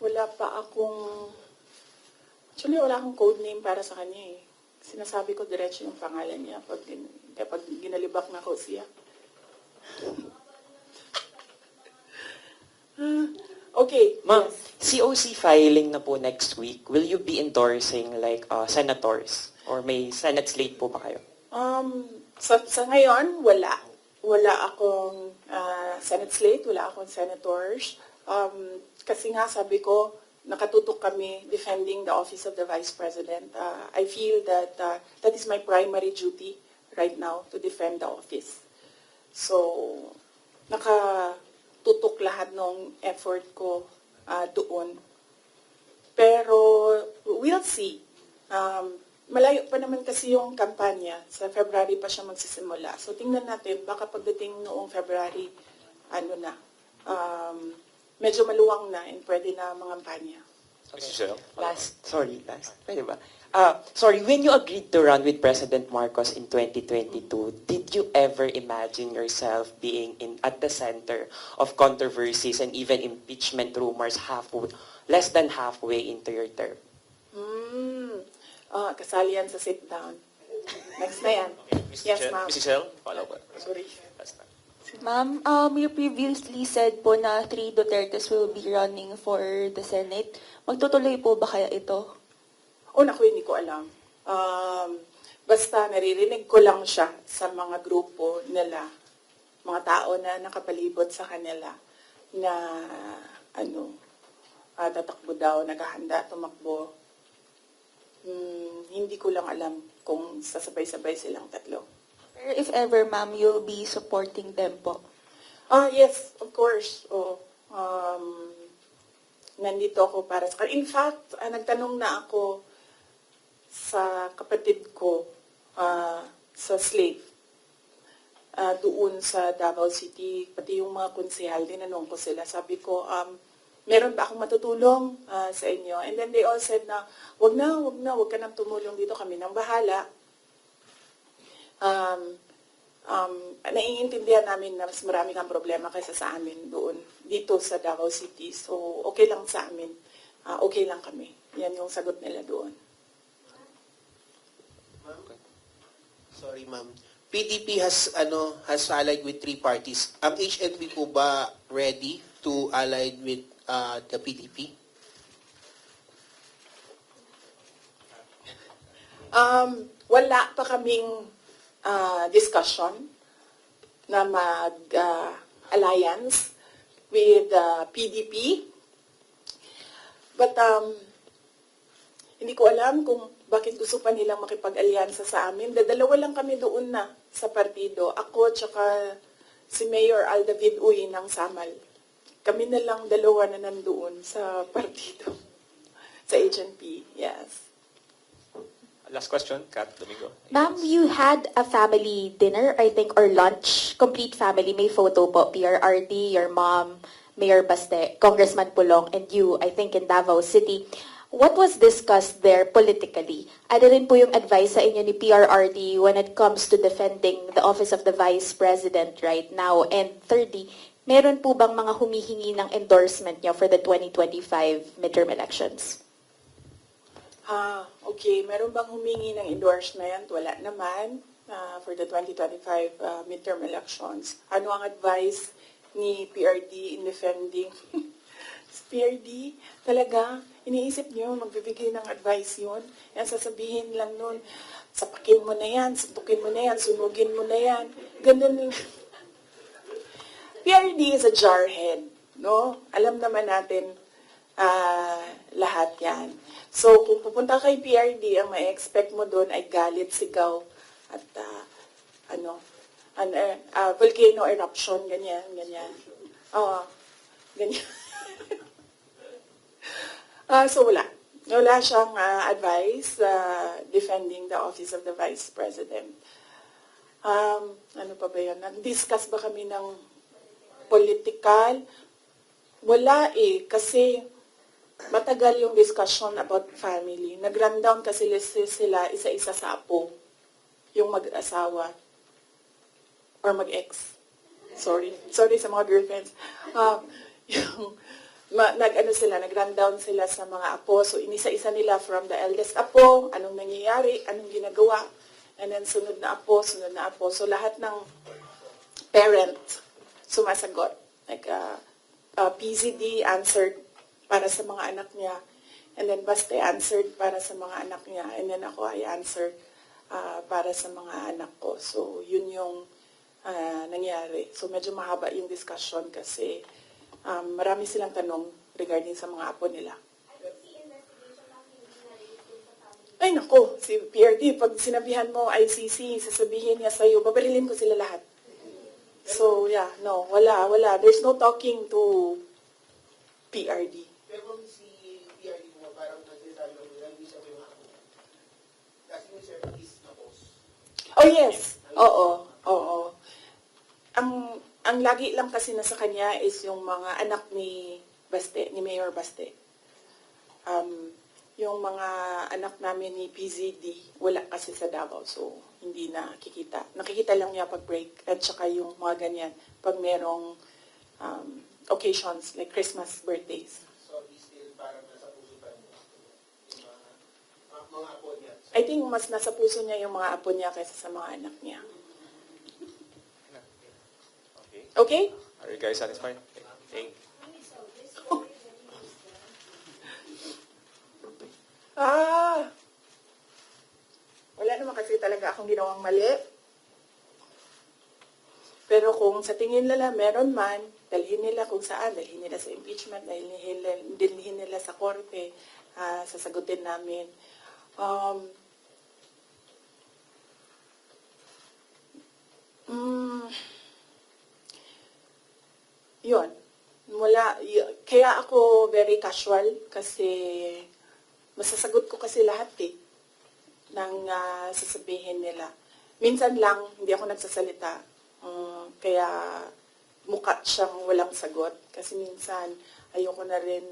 Wala pa akong... Actually, wala akong code name para sa kanya eh. Sinasabi ko diretso yung pangalan niya pag ginalibak na ko siya. Okay. Ma'am, Yes. COC filing na po next week. Will you be endorsing like senators? Or may Senate slate po ba kayo? Sa ngayon, wala. Wala akong Senate slate, wala akong senators. Kasi nga sabi ko, nakatutok kami defending the office of the Vice President. I feel that that is my primary duty right now, to defend the office. So, nakatutok lahat ng effort ko doon. Pero, we'll see. Malayo pa naman kasi yung kampanya. Sa February pa siya magsisimula. So, tingnan natin, baka pagdating noong February, medyo maluwang na and pwede na mangampanya. Mrs. Shell. Last. Pwede ba? Sorry, when you agreed to run with President Marcos in 2022, did you ever imagine yourself being at the center of controversies and even impeachment rumors less than halfway into your term? Kasali yan sa sit down. Next na yan. Yes, ma'am. Mrs. Shell, follow up. Sorry. Last time. Ma'am, you previously said po na 3 Dutertes will be running for the Senate. Magtutuloy po ba kaya ito? Naku, hindi ko alam. Basta naririnig ko lang siya sa mga grupo nila, mga tao na nakapalibot sa kanila na tatakbo daw, naghahanda, tumakbo. Hindi ko lang alam kung sasabay-sabay silang tatlo. Pero if ever, ma'am, you'll be supporting them po. Yes, of course. Nandito ako para sa kanila. In fact, nagtanong na ako sa kapatid ko sa slave doon sa Davao City, pati yung mga konsehal, tinanong ko sila. Sabi ko, meron ba akong matutulong sa inyo? And then they all said na, wag ka nang tumulong dito, kami nang bahala. Naiintindihan namin na mas marami kang problema kaysa sa amin doon, dito sa Davao City. So, okay lang sa amin. Okay lang kami. Yan yung sagot nila doon. Sorry, ma'am. PDP has allied with 3 parties. Ang HNP po ba ready to ally with the PDP? Wala pa kaming discussion na mag-alliance with PDP. But hindi ko alam kung bakit gusto pa nilang makipag-alyansa sa amin. Dalawa lang kami doon na sa partido. Ako tsaka si Mayor Aldavid Uy ng Samal. Kami na lang dalawa na nandoon sa partido. Sa HNP, yes. Last question, Kat Domingo. Ma'am, you had a family dinner, I think, or lunch. Complete family. May photo po. PRRD, your mom, Mayor Baste, Congressman Pulong, and you, I think, in Davao City. What was discussed there politically? Ano rin po yung advice sa inyo ni PRRD when it comes to defending the office of the Vice President right now? And thirdly, meron po bang mga humihingi ng endorsement niyo for the 2025 midterm elections? Okay. Meron bang humingi ng endorsement? Wala naman for the 2025 midterm elections. Ano ang advice ni PRD in defending? PRD, talaga, iniisip niyo, magbibigay ng advice yun. Yan, sasabihin lang nun, sapakin mo na yan, suntukin mo na yan, sunugin mo na yan. Ganun. PRD is a jarhead, no? Alam naman natin lahat yan. So, kung pupunta kay PRD, ang may expect mo doon ay galit, sigaw, at volcano eruption, ganyan. Oo, ganyan. So, wala. Wala siyang advice defending the office of the Vice President. Ano pa ba yun? Nag-discuss ba kami ng political? Wala kasi matagal yung discussion about family. Nag-rundown kasi sila isa-isa sa apo. Yung mag-asawa. Or mag-ex. Sorry sa mga girlfriends. Nag-rundown sila sa mga apo. So, inisa-isa nila from the eldest apo, anong nangyayari, anong ginagawa, and then sunod na apo. So, lahat ng parent sumasagot. Like, PZD answered para sa mga anak niya, and then Baste answered para sa mga anak niya, and then ako I answered para sa mga anak ko. So, yun yung nangyari. So, medyo mahaba yung discussion kasi marami silang tanong regarding sa mga apo nila. Ay nako, si PRD, pag sinabihan mo ICC, sasabihin niya sa'yo, babarilin ko sila lahat. So, yeah, no, wala. There's no talking to PRD. Pero si PRD mo, parang nagsasabi mo, hindi siya may mga ako. Kasi yung sir is na boss. Oh, yes. Oo. Ang lagi lang kasi nasa kanya is yung mga anak ni Baste, ni Mayor Baste. Yung mga anak namin ni PZD, wala kasi sa Davao, so hindi nakikita. Nakikita lang niya pag break, at saka yung mga ganyan, pag merong occasions like Christmas, birthdays. So, he's still parang nasa puso pa niya. Yung mga apo niya. I think mas nasa puso niya yung mga apo niya kaysa sa mga anak niya. Okay? Are you guys satisfied? Thank you. Wala naman kasi talaga akong ginawang mali. Pero kung sa tingin nila meron man, dalhin nila kung saan, dalhin nila sa impeachment, dalhin nila sa korte, sasagutin namin. Yun. Kaya ako very casual kasi masasagot ko kasi lahat ng sasabihin nila. Minsan lang, hindi ako nagsasalita. Kaya mukha siyang walang sagot. Kasi minsan, ayoko na rin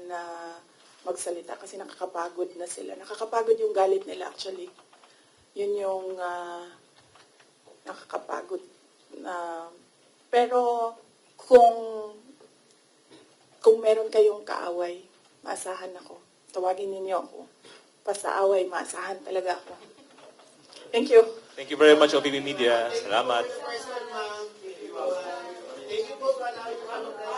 magsalita kasi nakakapagod na sila. Nakakapagod yung galit nila actually. Yun yung nakakapagod. Pero kung meron kayong kaaway, maasahan ako. Tawagin ninyo ako. Pasaaway, maasahan talaga ako. Thank you. Thank you very much, OPP Media. Salamat. Thank you po, ma'am. Thank you po. Thank you po for allowing me to come across.